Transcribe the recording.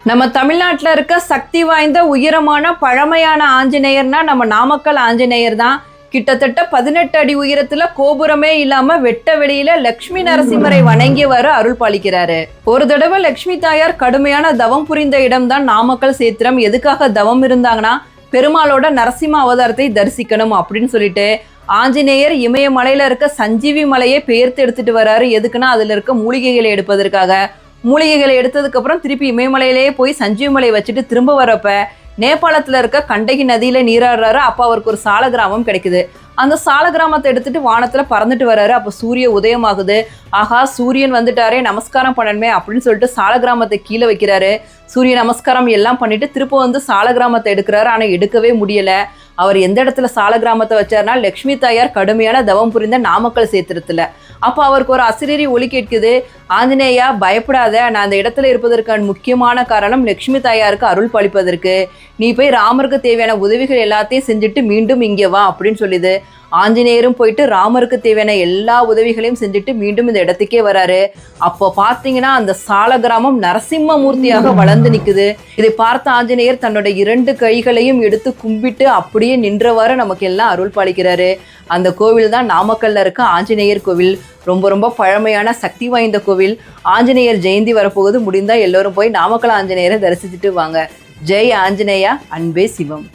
நம்ம தமிழ்நாட்டில் இருக்க சக்தி வாய்ந்த உயரமான பழமையான ஆஞ்சநேயர்னா நம்ம நாமக்கல் ஆஞ்சநேயர் தான். கிட்டத்தட்ட 18 அடி உயரத்துல கோபுரமே இல்லாம வெட்ட வெளியில லட்சுமி நரசிம்மரை வணங்கியவாறு அருள் பாலிக்கிறாரு. ஒரு தடவை லட்சுமி தாயார் கடுமையான தவம் புரிந்த இடம்தான் நாமக்கல் சேத்திரம். எதுக்காக தவம் இருந்தாங்கன்னா பெருமாளோட நரசிம்ம அவதாரத்தை தரிசிக்கணும் அப்படின்னு சொல்லிட்டு ஆஞ்சநேயர் இமயமலையில இருக்க சஞ்சீவி மலையை பெயர்த்து எடுத்துட்டு வர்றாரு. எதுக்குன்னா அதுல இருக்க மூலிகைகளை எடுப்பதற்காக. மூலிகைகளை எடுத்ததுக்கு அப்புறம் திருப்பி இமயமலையிலேயே போய் சஞ்சீவி மலை வச்சுட்டு திரும்ப வரப்ப நேபாளத்துல இருக்க கண்டகி நதியில நீராடுறாரு. அப்ப அவருக்கு ஒரு சால கிராமம் கிடைக்குது. அந்த சால கிராமத்தை எடுத்துட்டு வானத்துல பறந்துட்டு வர்றாரு. அப்ப சூரிய உதயமாகுது. ஆஹா, சூரியன் வந்துட்டாரே, நமஸ்காரம் பண்ணணுமே அப்படின்னு சொல்லிட்டு சால கிராமத்தை கீழே வைக்கிறாரு. சூரிய நமஸ்காரம் எல்லாம் பண்ணிட்டு திரும்ப வந்து சால கிராமத்தை எடுக்கிறாரு. ஆனா எடுக்கவே முடியல. அவர் எந்த இடத்துல சால கிராமத்தை வச்சாருன்னா லட்சுமி தாயார் கடுமையான தவம் புரிந்த நாமக்கல் சேத்திரத்துல. அப்போ அவருக்கு ஒரு அசிரீரி ஒலி கேட்குது. ஆஞ்சநேயா, பயப்படாத, நான் அந்த இடத்துல இருப்பதற்கான முக்கியமான காரணம் லட்சுமி தாயாருக்கு அருள் பாலிப்பதற்கு. நீ போய் ராமருக்கு தேவையான உதவிகள் எல்லாத்தையும் செஞ்சுட்டு மீண்டும் இங்கே வா அப்படின்னு சொல்லுது. ஆஞ்சநேயரும் போயிட்டு ராமருக்கு தேவையான எல்லா உதவிகளையும் செஞ்சுட்டு மீண்டும் இந்த இடத்துக்கே வராரு. அப்போ பார்த்தீங்கன்னா அந்த சால கிராமம் நரசிம்ம மூர்த்தியாக வளர்ந்து நிற்குது. இதை பார்த்த ஆஞ்சநேயர் தன்னோட 2 கைகளையும் எடுத்து கும்பிட்டு அப்படியே நின்றவாறு நமக்கு எல்லாம் அருள் பாலிக்கிறாரு. அந்த கோவில் தான் நாமக்கல்ல இருக்க ஆஞ்சநேயர் கோவில். ரொம்ப ரொம்ப பழமையான சக்தி வாய்ந்த கோவில். ஆஞ்சநேயர் ஜெயந்தி வரப்போகுது. முடிந்தா எல்லோரும் போய் நாமக்கல் ஆஞ்சநேயரை தரிசிச்சுட்டு வாங்க. ஜெய் ஆஞ்சநேயா, அன்பே சிவம்.